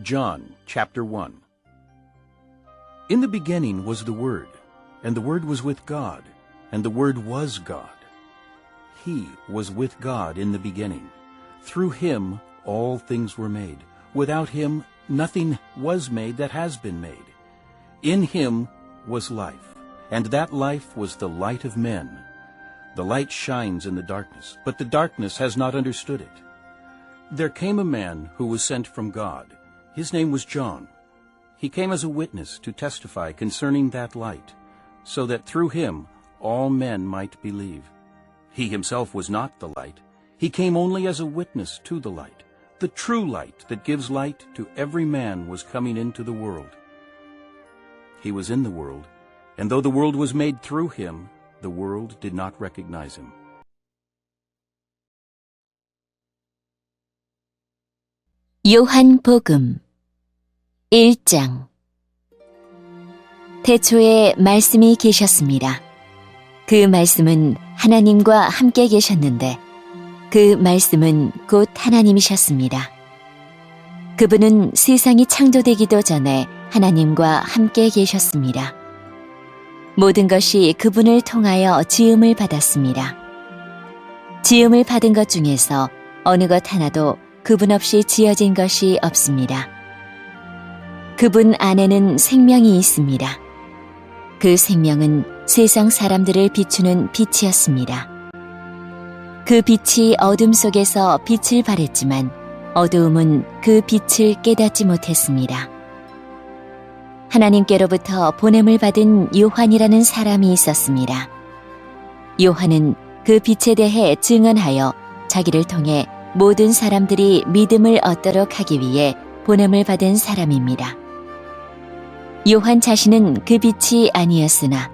John chapter 1. In the beginning was the Word, and the Word was with God, and the Word was God. He was with God in the beginning. Through him all things were made. Without him nothing was made that has been made. In him was life, and that life was the light of men. The light shines in the darkness, but the darkness has not understood it. There came a man who was sent from God. His name was John. He came as a witness to testify concerning that light, so that through him all men might believe. He himself was not the light. He came only as a witness to the light. The true light that gives light to every man was coming into the world. He was in the world, and though the world was made through him, the world did not recognize him. 요한복음 1장. 태초에 말씀이 계셨습니다. 그 말씀은 하나님과 함께 계셨는데 그 말씀은 곧 하나님이셨습니다. 그분은 세상이 창조되기도 전에 하나님과 함께 계셨습니다. 모든 것이 그분을 통하여 지음을 받았습니다. 지음을 받은 것 중에서 어느 것 하나도 그분 없이 지어진 것이 없습니다. 그분 안에는 생명이 있습니다. 그 생명은 세상 사람들을 비추는 빛이었습니다. 그 빛이 어둠 속에서 빛을 발했지만 어두움은 그 빛을 깨닫지 못했습니다. 하나님께로부터 보냄을 받은 요한이라는 사람이 있었습니다. 요한은 그 빛에 대해 증언하여 자기를 통해 모든 사람들이 믿음을 얻도록 하기 위해 보냄을 받은 사람입니다. 요한 자신은 그 빛이 아니었으나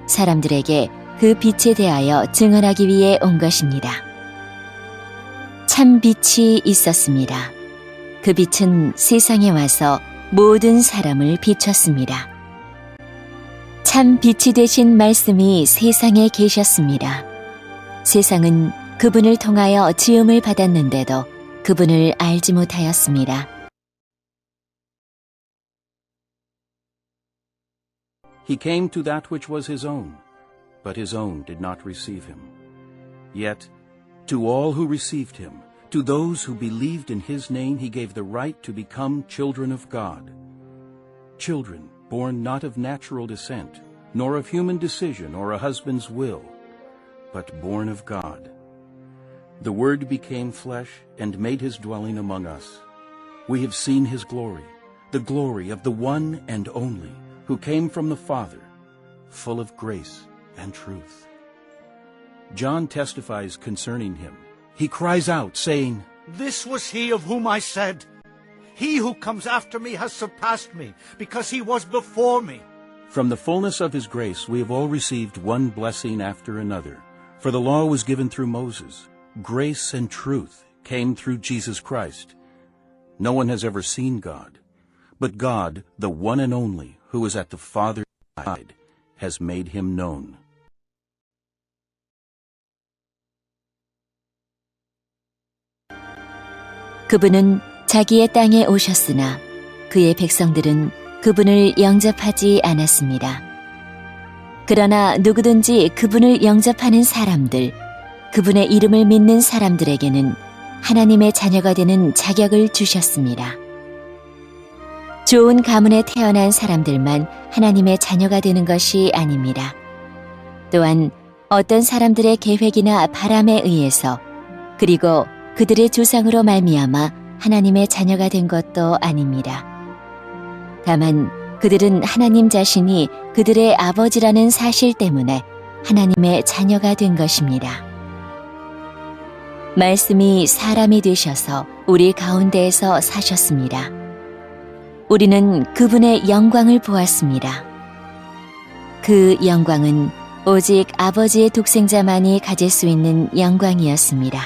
사람들에게 그 빛에 대하여 증언하기 위해 온 것입니다. 참 빛이 있었습니다. 그 빛은 세상에 와서 모든 사람을 비췄습니다. 참 빛이 되신 말씀이 세상에 계셨습니다. 세상은 그분을 통하여 지음을 받았는데도 그분을 알지 못하였습니다. He came to that which was his own, but his own did not receive him. Yet to all who received him, to those who believed in his name, he gave the right to become children of God. Children born not of natural descent, nor of human decision or a husband's will, but born of God. The Word became flesh and made his dwelling among us. We have seen his glory, the glory of the one and only, who came from the Father, full of grace and truth. John testifies concerning him. He cries out, saying, "This was he of whom I said, 'He who comes after me has surpassed me, because he was before me.'" From the fullness of his grace we have all received one blessing after another. For the law was given through Moses. Grace and truth came through Jesus Christ. No one has ever seen God, but God, the one and only, who is at the Father's side, has made him known. 그분은 자기의 땅에 오셨으나 그의 백성들은 그분을 영접하지 않았습니다. 그러나 누구든지 그분을 영접하는 사람들, 그분의 이름을 믿는 사람들에게는 하나님의 자녀가 되는 자격을 주셨습니다. 좋은 가문에 태어난 사람들만 하나님의 자녀가 되는 것이 아닙니다. 또한 어떤 사람들의 계획이나 바람에 의해서 그리고 그들의 조상으로 말미암아 하나님의 자녀가 된 것도 아닙니다. 다만 그들은 하나님 자신이 그들의 아버지라는 사실 때문에 하나님의 자녀가 된 것입니다. 말씀이 사람이 되셔서 우리 가운데에서 사셨습니다. 우리는 그분의 영광을 보았습니다. 그 영광은 오직 아버지의 독생자만이 가질 수 있는 영광이었습니다.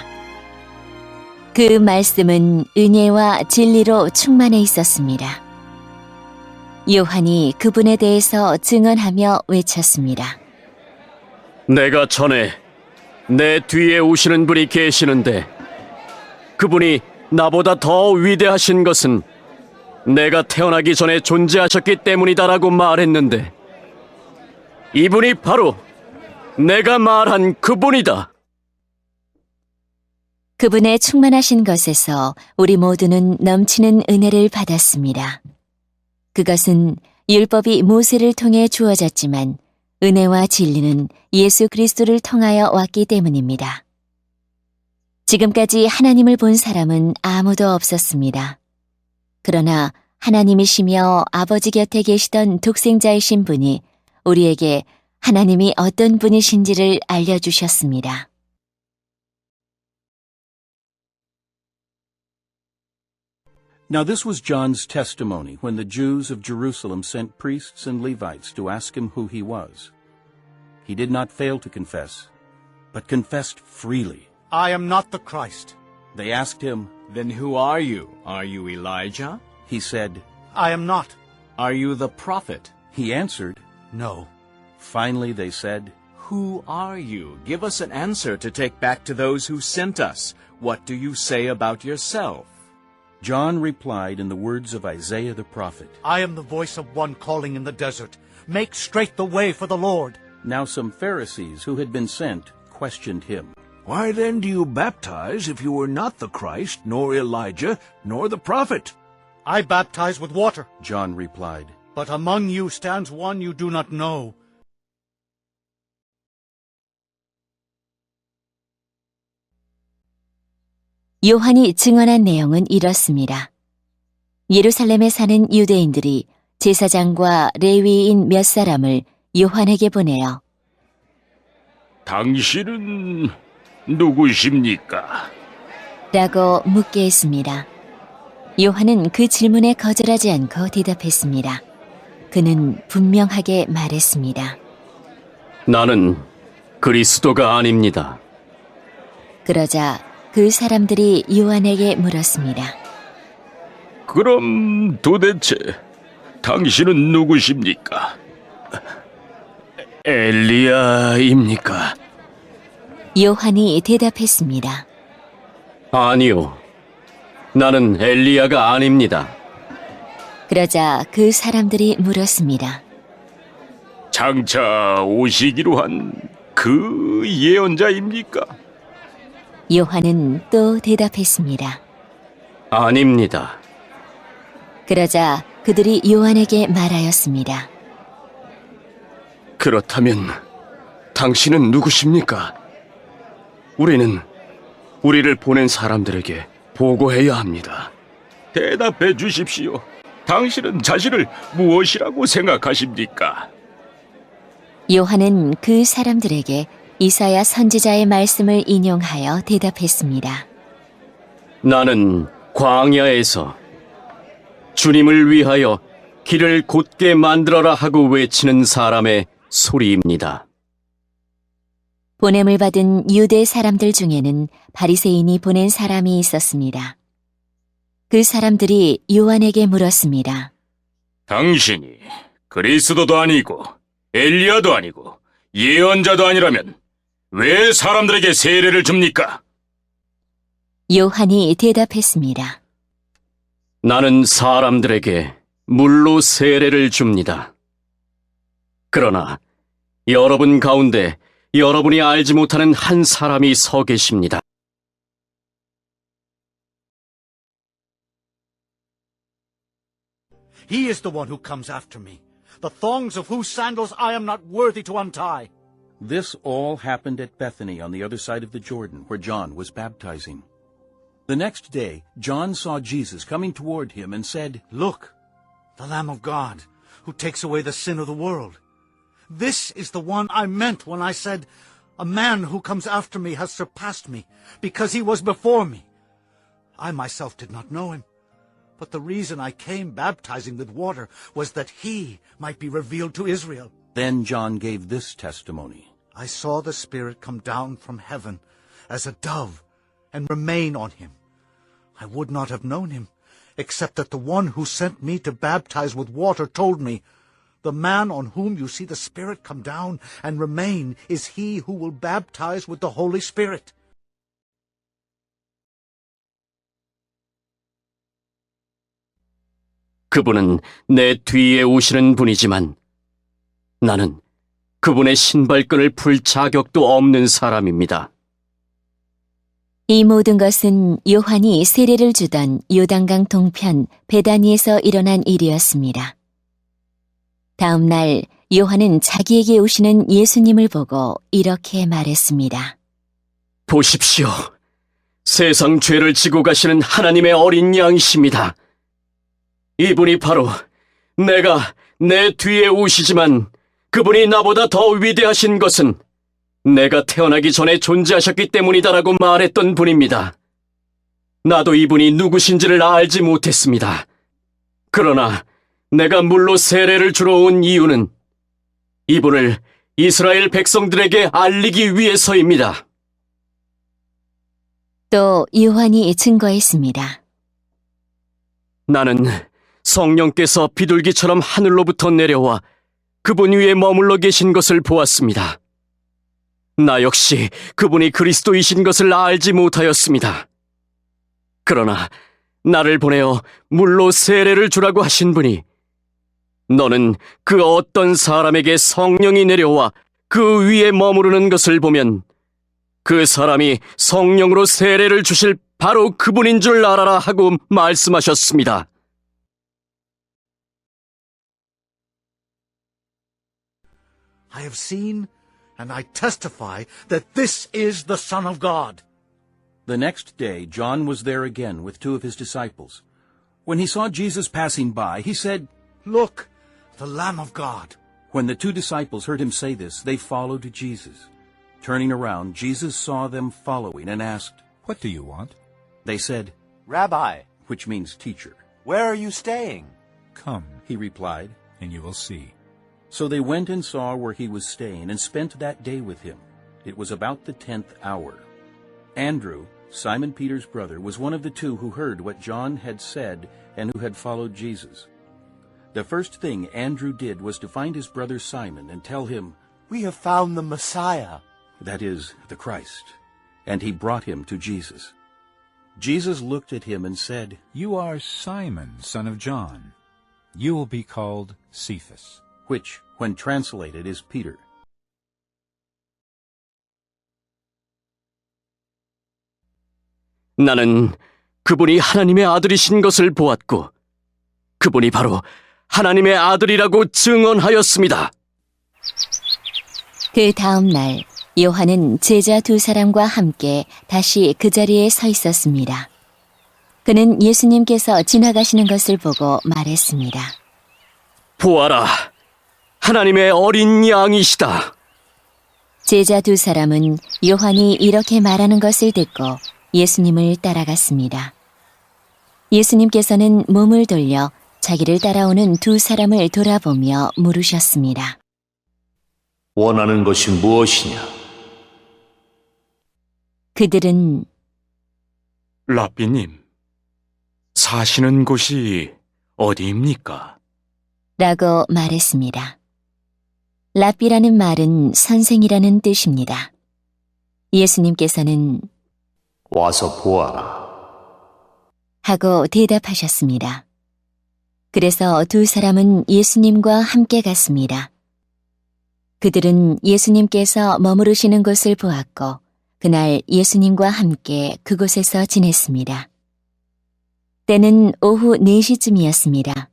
그 말씀은 은혜와 진리로 충만해 있었습니다. 요한이 그분에 대해서 증언하며 외쳤습니다. 내가 전에 내 뒤에 오시는 분이 계시는데 그분이 나보다 더 위대하신 것은 내가 태어나기 전에 존재하셨기 때문이다라고 말했는데 이분이 바로 내가 말한 그분이다. 그분의 충만하신 것에서 우리 모두는 넘치는 은혜를 받았습니다. 그것은 율법이 모세를 통해 주어졌지만 은혜와 진리는 예수 그리스도를 통하여 왔기 때문입니다. 지금까지 하나님을 본 사람은 아무도 없었습니다. 그러나 하나님이시며 아버지 곁에 계시던 독생자이신 분이 우리에게 하나님이 어떤 분이신지를 알려주셨습니다. Now this was John's testimony when the Jews of Jerusalem sent priests and Levites to ask him who he was. He did not fail to confess, but confessed freely. I am not the Christ. They asked him. Then who are you? Are you Elijah? He said. I am not. Are you the prophet? He answered. No. Finally they said. Who are you? Give us an answer to take back to those who sent us. What do you say about yourself? John replied in the words of Isaiah the prophet. I am the voice of one calling in the desert. Make straight the way for the Lord. Now some Pharisees who had been sent questioned him. Why then do you baptize if you are not the Christ, nor Elijah, nor the prophet? I baptize with water, John replied. but among you stands one you do not know. 요한이 증언한 내용은 이렇습니다. 예루살렘에 사는 유대인들이 제사장과 레위인 몇 사람을 요한에게 보내어 당신은 누구십니까? 라고 묻게 했습니다. 요한은 그 질문에 거절하지 않고 대답했습니다. 그는 분명하게 말했습니다. 나는 그리스도가 아닙니다. 그러자 그 사람들이 요한에게 물었습니다. 그럼 도대체 당신은 누구십니까? 엘리야입니까? 요한이 대답했습니다. 아니요. 나는 엘리야가 아닙니다. 그러자 그 사람들이 물었습니다. 장차 오시기로 한 그 예언자입니까? 요한은 또 대답했습니다. 아닙니다. 그러자 그들이 요한에게 말하였습니다. 그렇다면 당신은 누구십니까? 우리를 보낸 사람들에게 보고해야 합니다. 대답해 주십시오. 당신은 자신을 무엇이라고 생각하십니까? 요한은 그 사람들에게 이사야 선지자의 말씀을 인용하여 대답했습니다. 나는 광야에서 주님을 위하여 길을 곧게 만들어라 하고 외치는 사람의 소리입니다. 보냄을 받은 유대 사람들 중에는 바리새인이 보낸 사람이 있었습니다. 그 사람들이 요한에게 물었습니다. 당신이 그리스도도 아니고 엘리야도 아니고 예언자도 아니라면 왜 사람들에게 세례를 줍니까? 요한이 대답했습니다. 나는 사람들에게 물로 세례를 줍니다. 그러나 여러분 가운데 여러분이 알지 못하는 한 사람이 서 계십니다. He is the one who comes after me, the thongs of whose sandals I am not worthy to untie. This all happened at Bethany on the other side of the Jordan, where John was baptizing. The next day, John saw Jesus coming toward him and said, Look, the Lamb of God, who takes away the sin of the world. This is the one I meant when I said, A man who comes after me has surpassed me, because he was before me. I myself did not know him, but the reason I came baptizing with water was that he might be revealed to Israel. Then John gave this testimony. I saw the Spirit come down from heaven as a dove and remain on him. I would not have known him, except that the one who sent me to baptize with water told me, The man on whom you see the Spirit come down and remain is he who will baptize with the Holy Spirit. 그분은 내 뒤에 오시는 분이지만 나는 그분의 신발끈을 풀 자격도 없는 사람입니다. 이 모든 것은 요한이 세례를 주던 요단강 동편 베다니에서 일어난 일이었습니다. 다음 날 요한은 자기에게 오시는 예수님을 보고 이렇게 말했습니다. 보십시오. 세상 죄를 지고 가시는 하나님의 어린 양이십니다. 이분이 바로 내가 내 뒤에 오시지만 그분이 나보다 더 위대하신 것은 내가 태어나기 전에 존재하셨기 때문이다라고 말했던 분입니다. 나도 이분이 누구신지를 알지 못했습니다. 그러나 내가 물로 세례를 주러 온 이유는 이분을 이스라엘 백성들에게 알리기 위해서입니다. 또 요한이 증거했습니다. 나는 성령께서 비둘기처럼 하늘로부터 내려와 그분 위에 머물러 계신 것을 보았습니다. 나 역시 그분이 그리스도이신 것을 알지 못하였습니다. 그러나 나를 보내어 물로 세례를 주라고 하신 분이 너는 그 어떤 사람에게 성령이 내려와 그 위에 머무르는 것을 보면 그 사람이 성령으로 세례를 주실 바로 그분인 줄 알아라 하고 말씀하셨습니다. I have seen and I testify that this is the Son of God. The next day John was there again with two of his disciples. When he saw Jesus passing by, he said, Look, the Lamb of God. When the two disciples heard him say this, they followed Jesus. Turning around, Jesus saw them following and asked, What do you want? They said, Rabbi, which means teacher. where are you staying? Come, He replied. and you will see. So they went and saw where he was staying and spent that day with him. It was about the 10th hour. Andrew, Simon Peter's brother, was one of the two who heard what John had said and who had followed Jesus. The first thing Andrew did was to find his brother Simon and tell him, We have found the Messiah. that is, the Christ. And he brought him to Jesus. Jesus looked at him and said, You are Simon, son of John. You will be called Cephas. which, when translated, is Peter. 나는 그분이 하나님의 아들이신 것을 보았고 그분이 바로 하나님의 아들이라고 증언하였습니다. 그 다음 날 요한은 제자 두 사람과 함께 다시 그 자리에 서 있었습니다. 그는 예수님께서 지나가시는 것을 보고 말했습니다. 보아라, 하나님의 어린 양이시다. 제자 두 사람은 요한이 이렇게 말하는 것을 듣고 예수님을 따라갔습니다. 예수님께서는 몸을 돌려 자기를 따라오는 두 사람을 돌아보며 물으셨습니다. 원하는 것이 무엇이냐? 그들은 라삐님, 사시는 곳이 어디입니까? 라고 말했습니다. 라삐라는 말은 선생이라는 뜻입니다. 예수님께서는 와서 보아라. 하고 대답하셨습니다. 그래서 두 사람은 예수님과 함께 갔습니다. 그들은 예수님께서 머무르시는 곳을 보았고 그날 예수님과 함께 그곳에서 지냈습니다. 때는 오후 4시쯤이었습니다.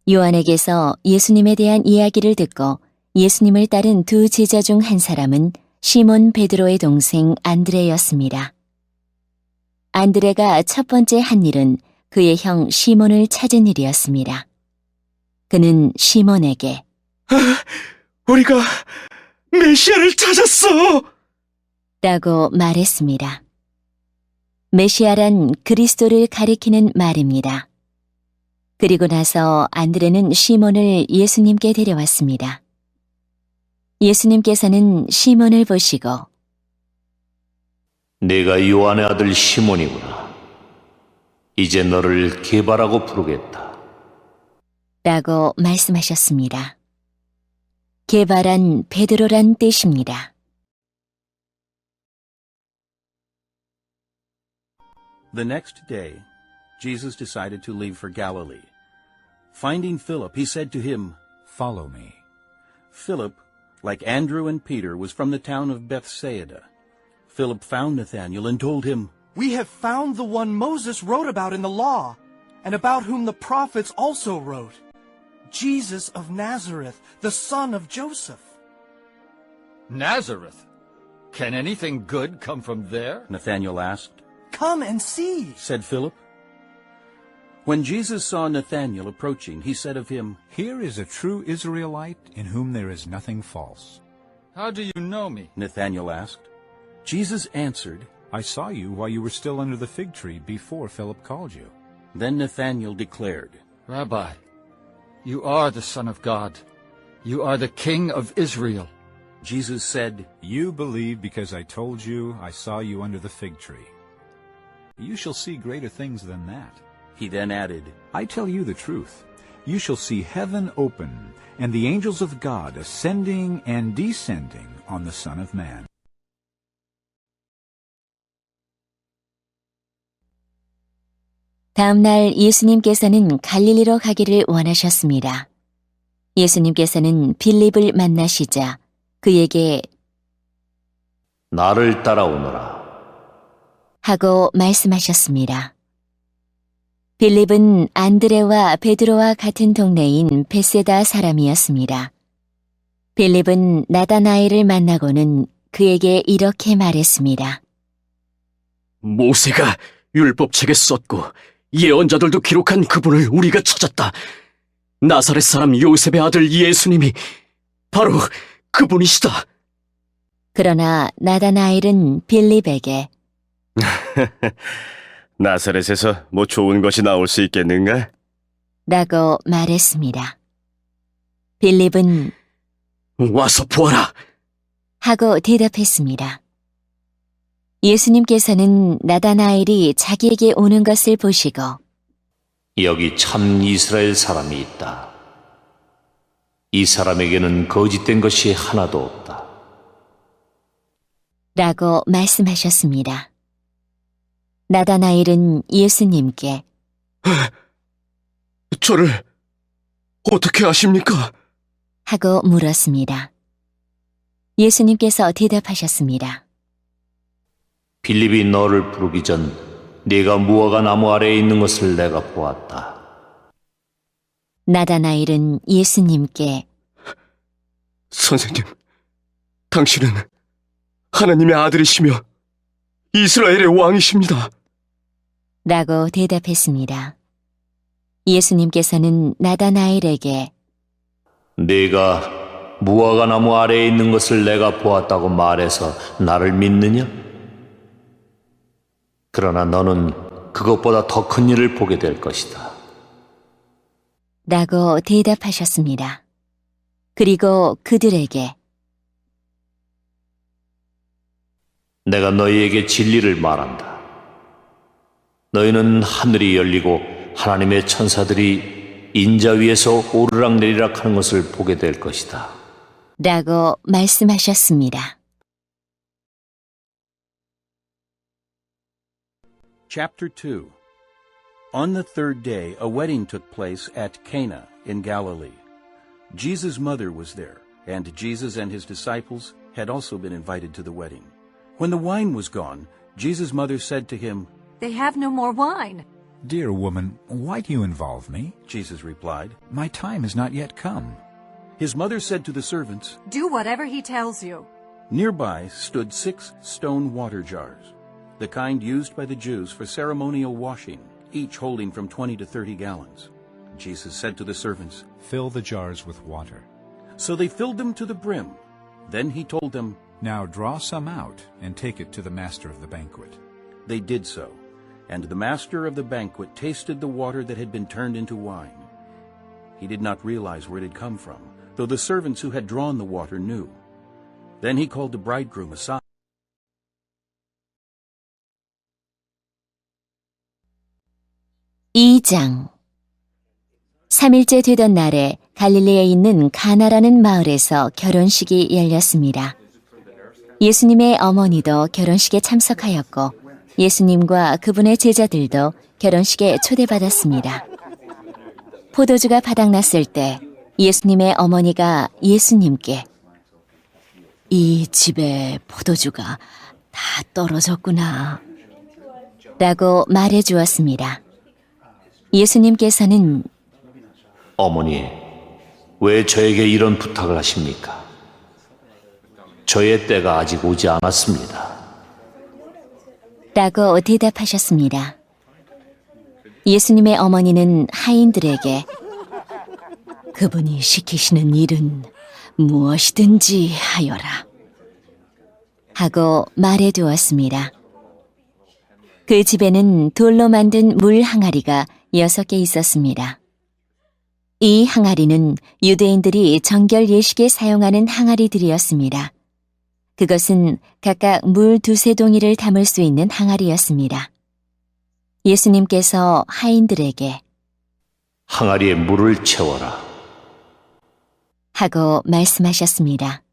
요한에게서 예수님에 대한 이야기를 듣고 예수님을 따른 두 제자 중 한 사람은 시몬 베드로의 동생 안드레였습니다. 안드레가 첫 번째 한 일은 그의 형 시몬을 찾은 일이었습니다. 그는 시몬에게 우리가 메시아를 찾았어! 라고 말했습니다. 메시아란 그리스도를 가리키는 말입니다. 그리고 나서 안드레는 시몬을 예수님께 데려왔습니다. 예수님께서는 시몬을 보시고 내가 요한의 아들 시몬이구나. 이제 너를 게바라고 부르겠다. 라고 말씀하셨습니다. 게바란 베드로란 뜻입니다. The next day, Jesus decided to leave for Galilee. Finding Philip, he said to him, Follow me. Philip, like Andrew and Peter, was from the town of Bethsaida. Philip found Nathanael and told him, We have found the one Moses wrote about in the law, and about whom the prophets also wrote, Jesus of Nazareth, the son of Joseph. Nazareth? Can anything good come from there? Nathanael asked. Come and see, Said Philip. When Jesus saw Nathanael approaching, he said of him, Here is a true Israelite in whom there is nothing false. How do you know me? Nathanael asked. Jesus answered. I saw you while you were still under the fig tree before Philip called you. Then Nathanael declared, Rabbi, you are the Son of God. You are the King of Israel. Jesus said, You believe because I told you I saw you under the fig tree. You shall see greater things than that. He then added, I tell you the truth. You shall see heaven open, and the angels of God ascending and descending on the Son of Man. 다음 날 예수님께서는 갈릴리로 가기를 원하셨습니다. 예수님께서는 빌립을 만나시자 그에게 나를 따라오너라. 하고 말씀하셨습니다. 빌립은 안드레와 베드로와 같은 동네인 베세다 사람이었습니다. 빌립은 나다나엘을 만나고는 그에게 이렇게 말했습니다. 모세가 율법책에 썼고 예언자들도 기록한 그분을 우리가 찾았다. 나사렛 사람 요셉의 아들 예수님이 바로 그분이시다. 그러나 나다나엘은 빌립에게 나사렛에서 뭐 좋은 것이 나올 수 있겠는가? 라고 말했습니다. 빌립은 와서 보아라. 하고 대답했습니다. 예수님께서는 나다나엘이 자기에게 오는 것을 보시고 여기 참 이스라엘 사람이 있다. 이 사람에게는 거짓된 것이 하나도 없다. 라고 말씀하셨습니다. 나다나엘은 예수님께 저를 어떻게 아십니까? 하고 물었습니다. 예수님께서 대답하셨습니다. 빌립이 너를 부르기 전 네가 무화과 나무 아래에 있는 것을 내가 보았다. 나다나엘은 예수님께 선생님, 당신은 하나님의 아들이시며 이스라엘의 왕이십니다. 라고 대답했습니다. 예수님께서는 나다나엘에게 네가 무화과 나무 아래에 있는 것을 내가 보았다고 말해서 나를 믿느냐? 그러나 너는 그것보다 더 큰 일을 보게 될 것이다. 라고 대답하셨습니다. 그리고 그들에게 내가 너희에게 진리를 말한다. 너희는 하늘이 열리고 하나님의 천사들이 인자 위에서 오르락내리락 하는 것을 보게 될 것이다. 라고 말씀하셨습니다. Chapter 2. On the third day, a wedding took place at Cana in Galilee. Jesus' mother was there, and Jesus and his disciples had also been invited to the wedding. When the wine was gone, Jesus' mother said to him, They have no more wine. Dear woman, why do you involve me? Jesus replied. My time has not yet come. His mother said to the servants, Do whatever he tells you. Nearby stood 6 stone water jars, the kind used by the Jews for ceremonial washing, each holding from 20 to 30 gallons. Jesus said to the servants, Fill the jars with water. So they filled them to the brim. Then he told them, Now draw some out and take it to the master of the banquet. They did so, and the master of the banquet tasted the water that had been turned into wine. He did not realize where it had come from, though the servants who had drawn the water knew. Then he called the bridegroom aside. 2장 3일째 되던 날에 갈릴리에 있는 가나라는 마을에서 결혼식이 열렸습니다. 예수님의 어머니도 결혼식에 참석하였고 예수님과 그분의 제자들도 결혼식에 초대받았습니다. 포도주가 바닥났을 때 예수님의 어머니가 예수님께 이 집에 포도주가 다 떨어졌구나 라고 말해 주었습니다. 예수님께서는 어머니, 왜 저에게 이런 부탁을 하십니까? 저의 때가 아직 오지 않았습니다. 라고 대답하셨습니다. 예수님의 어머니는 하인들에게 그분이 시키시는 일은 무엇이든지 하여라 하고 말해 두었습니다. 그 집에는 돌로 만든 물 항아리가 6개 있었습니다. 이 항아리는 유대인들이 정결 예식에 사용하는 항아리들이었습니다. 그것은 각각 물 2-3동이를 담을 수 있는 항아리였습니다. 예수님께서 하인들에게 항아리에 물을 채워라 하고 말씀하셨습니다.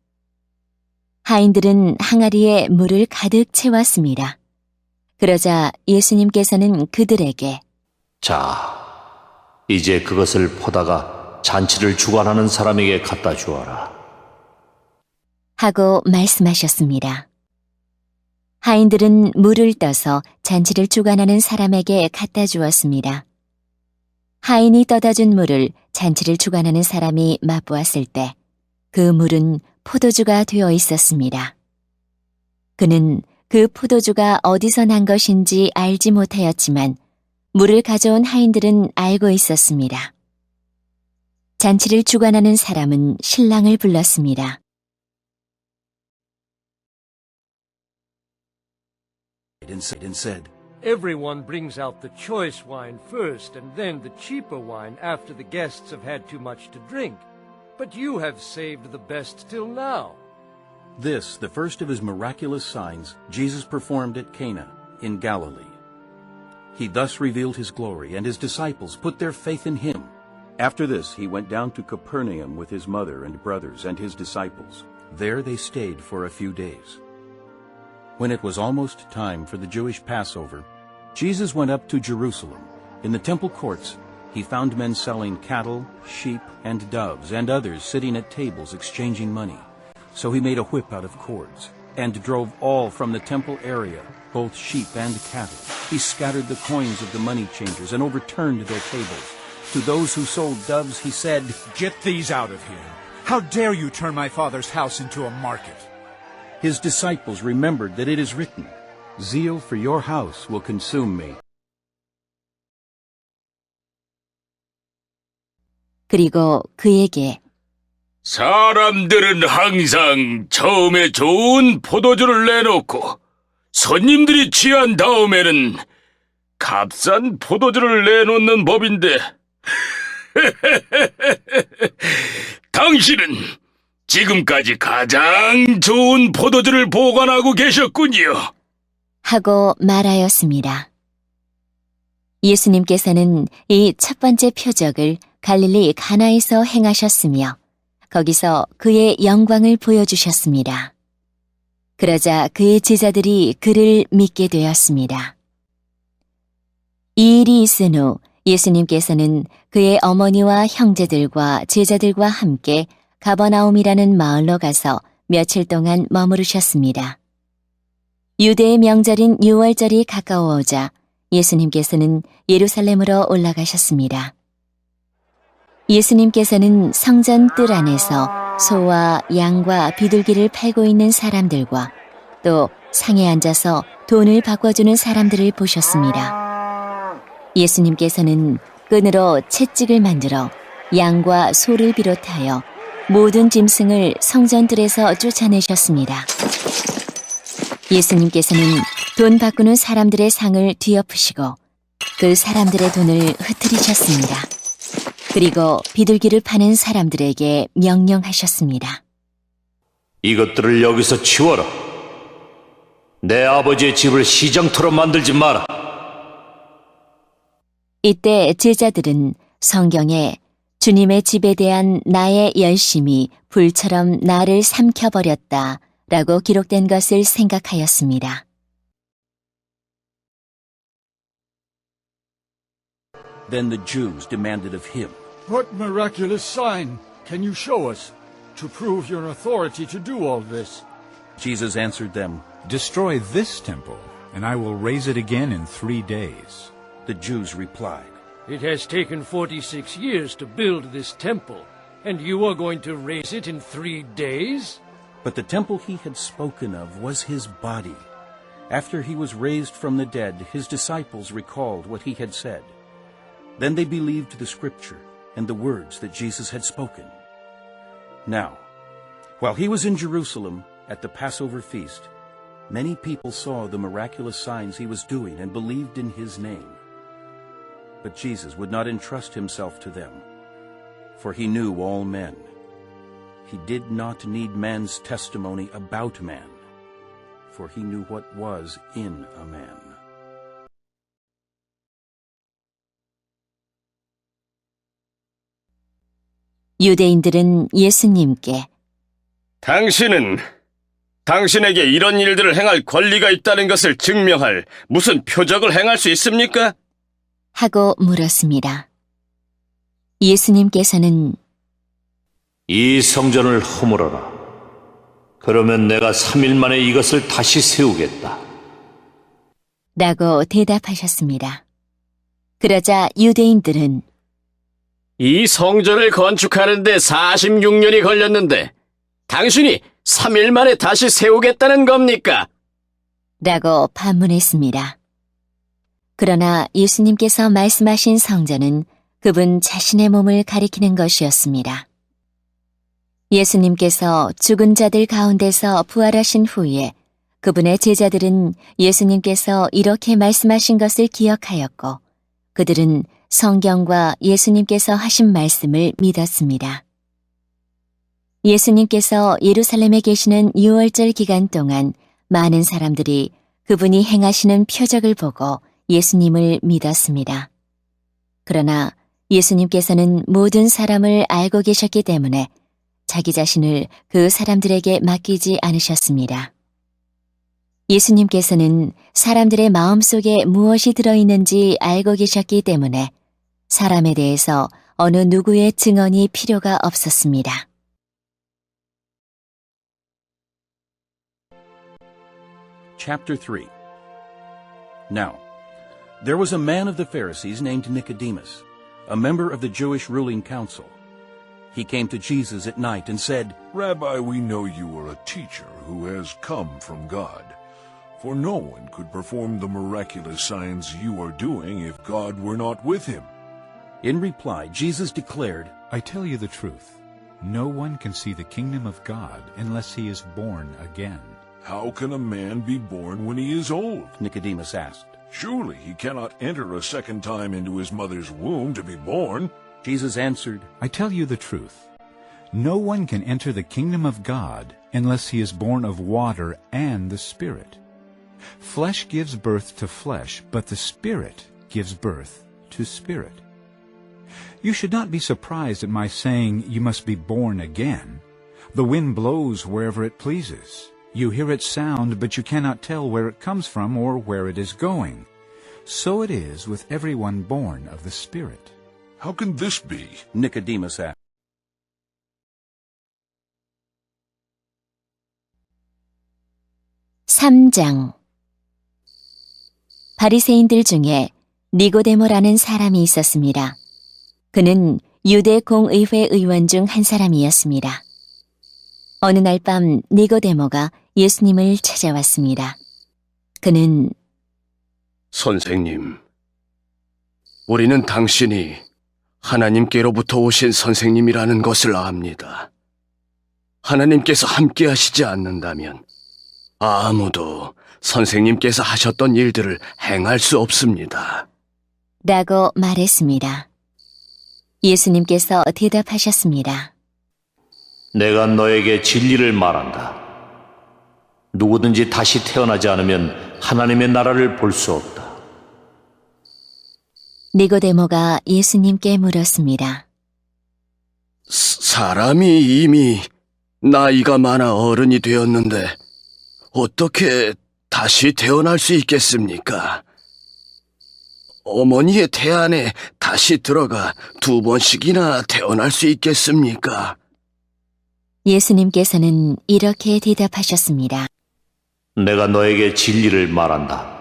하인들은 항아리에 물을 가득 채웠습니다. 그러자 예수님께서는 그들에게 자, 이제 그것을 포다가 잔치를 주관하는 사람에게 갖다 주어라 하고 말씀하셨습니다. 하인들은 물을 떠서 잔치를 주관하는 사람에게 갖다 주었습니다. 하인이 떠다 준 물을 잔치를 주관하는 사람이 맛보았을 때 그 물은 포도주가 되어 있었습니다. 그는 그 포도주가 어디서 난 것인지 알지 못하였지만 물을 가져온 하인들은 알고 있었습니다. 잔치를 주관하는 사람은 신랑을 불렀습니다. And said, Everyone brings out the choice wine first and then the cheaper wine after the guests have had too much to drink. But you have saved the best till now. This, the first of his miraculous signs, Jesus performed at Cana in Galilee. He thus revealed his glory, and his disciples put their faith in him. After this, he went down to Capernaum with his mother and brothers and his disciples. There they stayed for a few days. When it was almost time for the Jewish Passover, Jesus went up to Jerusalem. In the temple courts, he found men selling cattle, sheep, and doves, and others sitting at tables exchanging money. So he made a whip out of cords, and drove all from the temple area, both sheep and cattle. He scattered the coins of the money changers and overturned their tables. To those who sold doves, he said, Get these out of here. How dare you turn my father's house into a market? His disciples remembered that it is written, Zeal for your house will consume me. 그리고 그에게 사람들은 항상 처음에 좋은 포도주를 내놓고 손님들이 취한 다음에는 값싼 포도주를 내놓는 법인데 당신은 지금까지 가장 좋은 포도주를 보관하고 계셨군요. 하고 말하였습니다. 예수님께서는 이 첫 번째 표적을 갈릴리 가나에서 행하셨으며 거기서 그의 영광을 보여주셨습니다. 그러자 그의 제자들이 그를 믿게 되었습니다. 이 일이 있은 후 예수님께서는 그의 어머니와 형제들과 제자들과 함께 가버나움이라는 마을로 가서 며칠 동안 머무르셨습니다. 유대의 명절인 유월절이 가까워오자 예수님께서는 예루살렘으로 올라가셨습니다. 예수님께서는 성전 뜰 안에서 소와 양과 비둘기를 팔고 있는 사람들과 또 상에 앉아서 돈을 바꿔주는 사람들을 보셨습니다. 예수님께서는 끈으로 채찍을 만들어 양과 소를 비롯하여 모든 짐승을 성전들에서 쫓아내셨습니다. 예수님께서는 돈 바꾸는 사람들의 상을 뒤엎으시고 그 사람들의 돈을 흩트리셨습니다. 그리고 비둘기를 파는 사람들에게 명령하셨습니다. 이것들을 여기서 치워라. 내 아버지의 집을 시장터로 만들지 마라. 이때 제자들은 성경에 주님의 집에 대한 나의 열심이 불처럼 나를 삼켜버렸다 라고 기록된 것을 생각하였습니다. Then the Jews demanded of him, What miraculous sign can you show us to prove your authority to do all this? Jesus answered them, Destroy this temple, and I will raise it again in 3 days. The Jews replied, It has taken 46 years to build this temple, and you are going to raise it in 3 days? But the temple he had spoken of was his body. After he was raised from the dead, his disciples recalled what he had said. Then they believed the scripture and the words that Jesus had spoken. Now, while he was in Jerusalem at the Passover feast, many people saw the miraculous signs he was doing and believed in his name. But Jesus would not entrust himself to them, for he knew all men. He did not need man's testimony about man, for he knew what was in a man. 유대인들은 예수님께 당신은 당신에게 이런 일들을 행할 권리가 있다는 것을 증명할 무슨 표적을 행할 수 있습니까? 하고 물었습니다. 예수님께서는 이 성전을 허물어라. 그러면 내가 3일 만에 이것을 다시 세우겠다. 라고 대답하셨습니다. 그러자 유대인들은 이 성전을 건축하는데 46년이 걸렸는데 당신이 3일 만에 다시 세우겠다는 겁니까? 라고 반문했습니다. 그러나 예수님께서 말씀하신 성전은 그분 자신의 몸을 가리키는 것이었습니다. 예수님께서 죽은 자들 가운데서 부활하신 후에 그분의 제자들은 예수님께서 이렇게 말씀하신 것을 기억하였고 그들은 성경과 예수님께서 하신 말씀을 믿었습니다. 예수님께서 예루살렘에 계시는 6월절 기간 동안 많은 사람들이 그분이 행하시는 표적을 보고 예수님을 믿었습니다. 그러나 예수님께서는 모든 사람을 알고 계셨기 때문에 자기 자신을 그 사람들에게 맡기지 않으셨습니다. 예수님께서는 사람들의 마음속에 무엇이 들어있는지 알고 계셨기 때문에 사람에 대해서 어느 누구의 증언이 필요가 없었습니다. Chapter 3. Now, there was a man of the Pharisees named Nicodemus, a member of the Jewish ruling council. He came to Jesus at night and said, Rabbi, we know you are a teacher who has come from God. For no one could perform the miraculous signs you are doing if God were not with him. In reply, Jesus declared, I tell you the truth. No one can see the kingdom of God unless he is born again. How can a man be born when he is old? Nicodemus asked. Surely he cannot enter a second time into his mother's womb to be born. Jesus answered, I tell you the truth. No one can enter the kingdom of God unless he is born of water and the Spirit. Flesh gives birth to flesh, but the Spirit gives birth to spirit. You should not be surprised at my saying you must be born again. The wind blows wherever it pleases. You hear its sound, but you cannot tell where it comes from or where it is going. So it is with everyone born of the Spirit. How can this be? Nicodemus asked. (3장) 바리새인들 중에 니고데모라는 사람이 있었습니다. 그는 유대 공의회 의원 중 한 사람이었습니다. 어느 날 밤 니고데모가 예수님을 찾아왔습니다. 그는 선생님, 우리는 당신이 하나님께로부터 오신 선생님이라는 것을 압니다. 하나님께서 함께 하시지 않는다면 아무도 선생님께서 하셨던 일들을 행할 수 없습니다. 라고 말했습니다. 예수님께서 대답하셨습니다. 내가 너에게 진리를 말한다. 누구든지 다시 태어나지 않으면 하나님의 나라를 볼 수 없다. 니고데모가 예수님께 물었습니다. 사람이 이미 나이가 많아 어른이 되었는데 어떻게 다시 태어날 수 있겠습니까? 어머니의 태 안에 다시 들어가 2번씩이나 태어날 수 있겠습니까? 예수님께서는 이렇게 대답하셨습니다. 내가 너에게 진리를 말한다.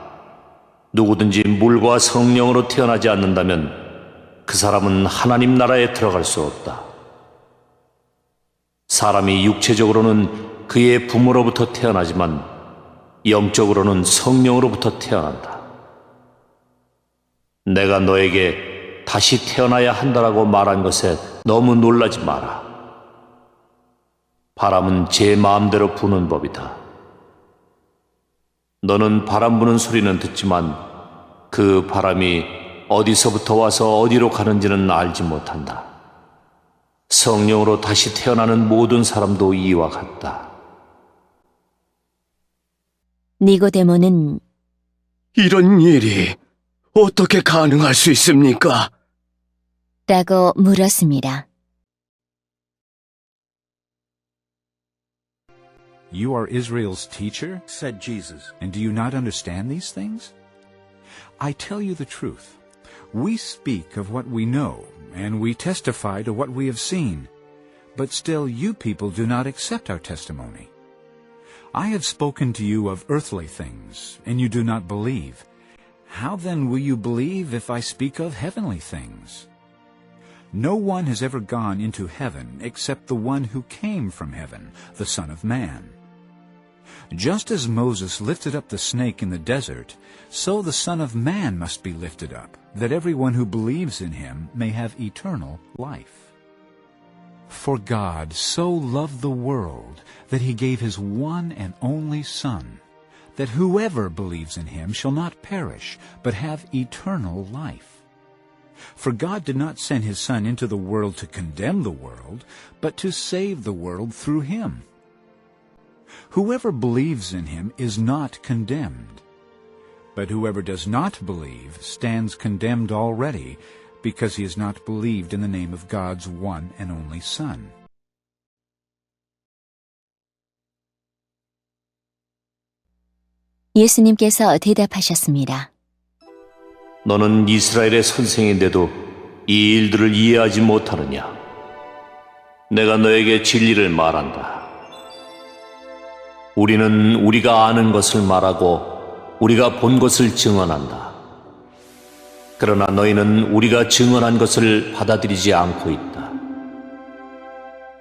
누구든지 물과 성령으로 태어나지 않는다면 그 사람은 하나님 나라에 들어갈 수 없다. 사람이 육체적으로는 그의 부모로부터 태어나지만 영적으로는 성령으로부터 태어난다. 내가 너에게 다시 태어나야 한다라고 말한 것에 너무 놀라지 마라. 바람은 제 마음대로 부는 법이다. 너는 바람 부는 소리는 듣지만 그 바람이 어디서부터 와서 어디로 가는지는 알지 못한다. 성령으로 다시 태어나는 모든 사람도 이와 같다. 니고데모는 이런 일이 어떻게 가능할 수 있습니까? 라고 물었습니다. You are Israel's teacher? said Jesus. And do you not understand these things? I tell you the truth. We speak of what we know, and we testify to what we have seen. But still you people do not accept our testimony. I have spoken to you of earthly things, and you do not believe. How then will you believe if I speak of heavenly things? No one has ever gone into heaven except the one who came from heaven, the Son of Man. Just as Moses lifted up the snake in the desert, so the Son of Man must be lifted up, that everyone who believes in him may have eternal life. For God so loved the world that he gave his one and only Son, that whoever believes in him shall not perish, but have eternal life. For God did not send his Son into the world to condemn the world, but to save the world through him. Whoever believes in him is not condemned. But whoever does not believe stands condemned already, because he has not believed in the name of God's one and only Son. 예수님께서 대답하셨습니다. 너는 이스라엘의 선생인데도 이 일들을 이해하지 못하느냐? 내가 너에게 진리를 말한다. 우리는 우리가 아는 것을 말하고 우리가 본 것을 증언한다. 그러나 너희는 우리가 증언한 것을 받아들이지 않고 있다.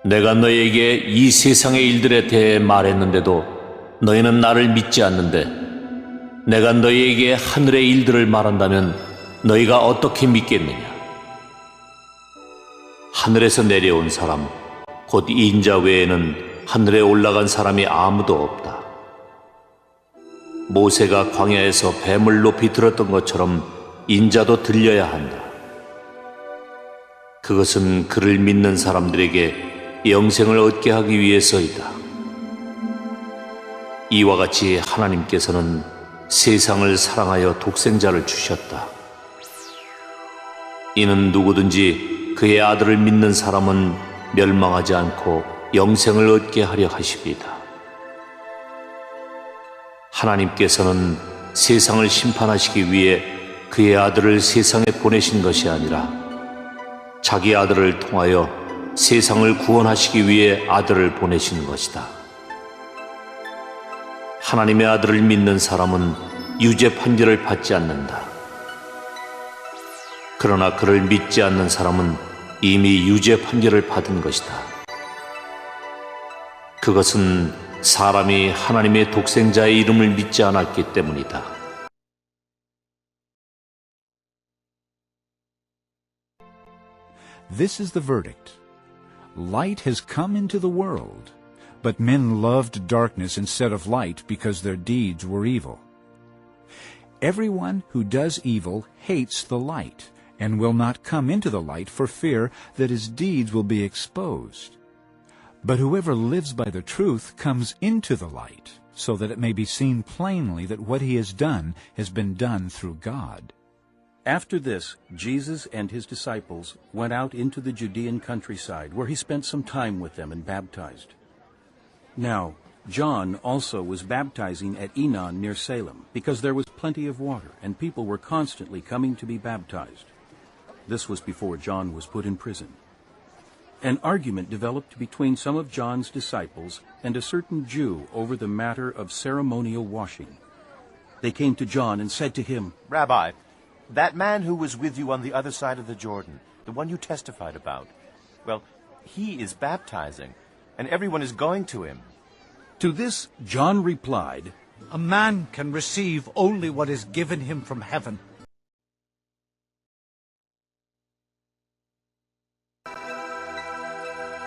내가 너희에게 이 세상의 일들에 대해 말했는데도 너희는 나를 믿지 않는데 내가 너희에게 하늘의 일들을 말한다면 너희가 어떻게 믿겠느냐? 하늘에서 내려온 사람, 곧 인자 외에는 하늘에 올라간 사람이 아무도 없다. 모세가 광야에서 뱀을 높이 들었던 것처럼 인자도 들려야 한다. 그것은 그를 믿는 사람들에게 영생을 얻게 하기 위해서이다. 이와 같이 하나님께서는 세상을 사랑하여 독생자를 주셨다. 이는 누구든지 그의 아들을 믿는 사람은 멸망하지 않고 영생을 얻게 하려 하십니다. 하나님께서는 세상을 심판하시기 위해 그의 아들을 세상에 보내신 것이 아니라 자기 아들을 통하여 세상을 구원하시기 위해 아들을 보내신 것이다. 하나님의 아들을 믿는 사람은 유죄 판결을 받지 않는다. 그러나 그를 믿지 않는 사람은 이미 유죄 판결을 받은 것이다. 그것은 사람이 하나님의 독생자의 이름을 믿지 않았기 때문이다. This is the verdict. Light has come into the world, but men loved darkness instead of light because their deeds were evil. Everyone who does evil hates the light and will not come into the light for fear that his deeds will be exposed. But whoever lives by the truth comes into the light, so that it may be seen plainly that what he has done has been done through God. After this, Jesus and his disciples went out into the Judean countryside, where he spent some time with them and baptized. Now, John also was baptizing at Enon near Salem, because there was plenty of water, and people were constantly coming to be baptized. This was before John was put in prison. An argument developed between some of John's disciples and a certain Jew over the matter of ceremonial washing. They came to John and said to him, Rabbi, that man who was with you on the other side of the Jordan, the one you testified about, well, he is baptizing, and everyone is going to him. To this John replied, A man can receive only what is given him from heaven.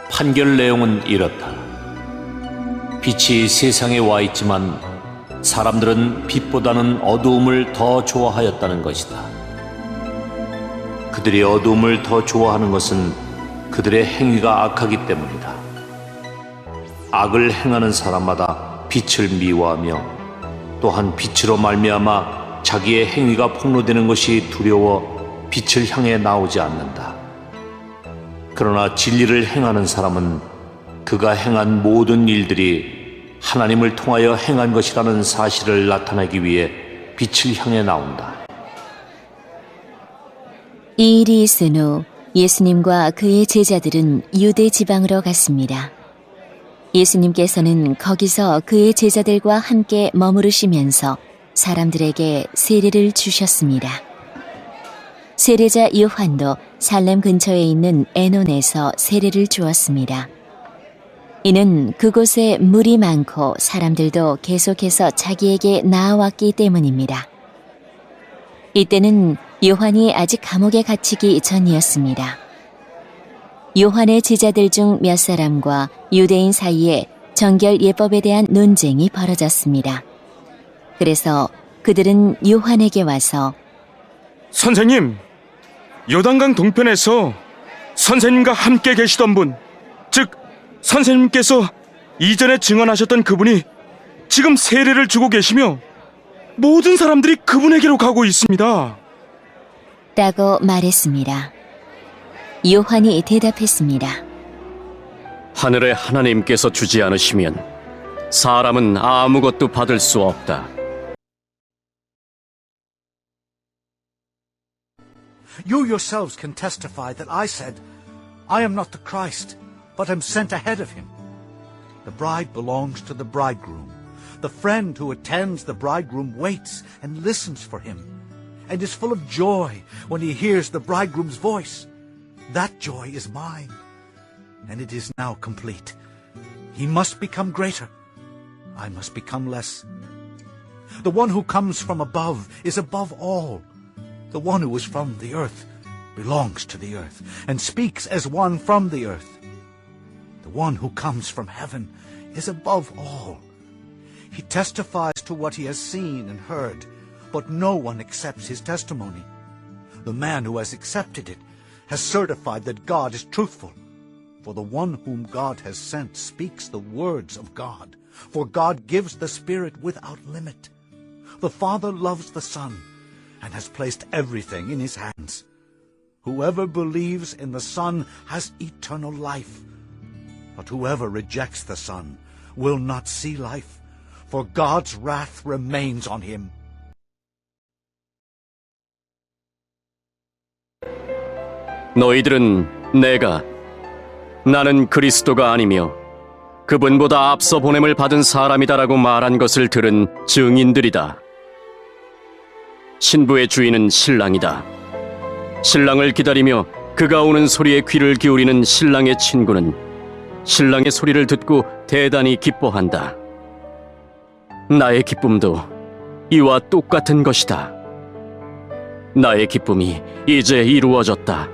판결 내용은 이렇다. 빛이 세상에 와 있지만 사람들은 빛보다는 어두움을 더 좋아하였다는 것이다. 그들이 어두움을 더 좋아하는 것은 그들의 행위가 악하기 때문이다. 악을 행하는 사람마다 빛을 미워하며 또한 빛으로 말미암아 자기의 행위가 폭로되는 것이 두려워 빛을 향해 나오지 않는다. 그러나 진리를 행하는 사람은 그가 행한 모든 일들이 하나님을 통하여 행한 것이라는 사실을 나타내기 위해 빛을 향해 나온다. 이 일이 있은 후 예수님과 그의 제자들은 유대 지방으로 갔습니다. 예수님께서는 거기서 그의 제자들과 함께 머무르시면서 사람들에게 세례를 주셨습니다. 세례자 요한도 살렘 근처에 있는 에논에서 세례를 주었습니다. 이는 그곳에 물이 많고 사람들도 계속해서 자기에게 나아왔기 때문입니다. 이때는 요한이 아직 감옥에 갇히기 전이었습니다. 요한의 제자들 중 몇 사람과 유대인 사이에 정결 예법에 대한 논쟁이 벌어졌습니다. 그래서 그들은 요한에게 와서 선생님, 요단강 동편에서 선생님과 함께 계시던 분, 즉 선생님께서 이전에 증언하셨던 그분이 지금 세례를 주고 계시며 모든 사람들이 그분에게로 가고 있습니다. 라고 말했습니다. 요한이 대답했습니다. 하늘의 하나님께서 주지 않으시면 사람은 아무것도 받을 수 없다. You yourselves can testify that I said, I am not the Christ, but am sent ahead of him. The bride belongs to the bridegroom. The friend who attends the bridegroom waits and listens for him, and is full of joy when he hears the bridegroom's voice. That joy is mine, and it is now complete. He must become greater. I must become less. The one who comes from above is above all. The one who is from the earth belongs to the earth, and speaks as one from the earth. The one who comes from heaven is above all. He testifies to what he has seen and heard, but no one accepts his testimony. The man who has accepted it has certified that God is truthful. For the one whom God has sent speaks the words of God, for God gives the Spirit without limit. The Father loves the Son, and has placed everything in his hands. Whoever believes in the Son has eternal life. But whoever rejects the Son will not see life, for God's wrath remains on him. 너희들은 나는 그리스도가 아니며 그분보다 앞서 보냄을 받은 사람이다라고 말한 것을 들은 증인들이다. 신부의 주인은 신랑이다. 신랑을 기다리며 그가 오는 소리에 귀를 기울이는 신랑의 친구는 신랑의 소리를 듣고 대단히 기뻐한다. 나의 기쁨도 이와 똑같은 것이다. 나의 기쁨이 이제 이루어졌다.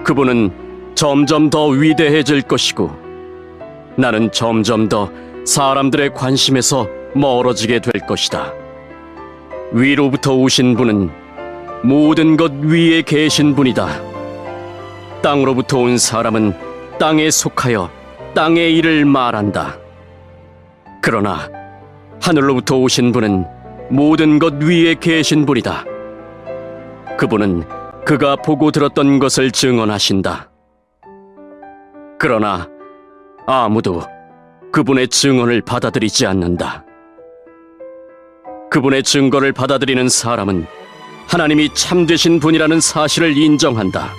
그분은 점점 더 위대해질 것이고 나는 점점 더 사람들의 관심에서 멀어지게 될 것이다. 위로부터 오신 분은 모든 것 위에 계신 분이다. 땅으로부터 온 사람은 땅에 속하여 땅의 일을 말한다. 그러나 하늘로부터 오신 분은 모든 것 위에 계신 분이다. 그분은 그가 보고 들었던 것을 증언하신다. 그러나 아무도 그분의 증언을 받아들이지 않는다. 그분의 증거를 받아들이는 사람은 하나님이 참되신 분이라는 사실을 인정한다.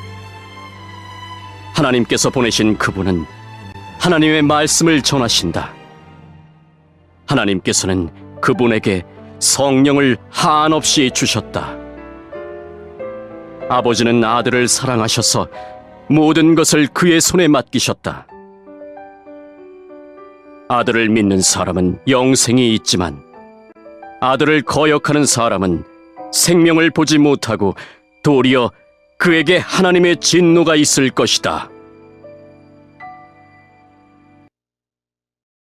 하나님께서 보내신 그분은 하나님의 말씀을 전하신다. 하나님께서는 그분에게 성령을 한없이 주셨다. 아버지는 아들을 사랑하셔서 모든 것을 그의 손에 맡기셨다. 아들을 믿는 사람은 영생이 있지만 아들을 거역하는 사람은 생명을 보지 못하고 도리어 그에게 하나님의 진노가 있을 것이다.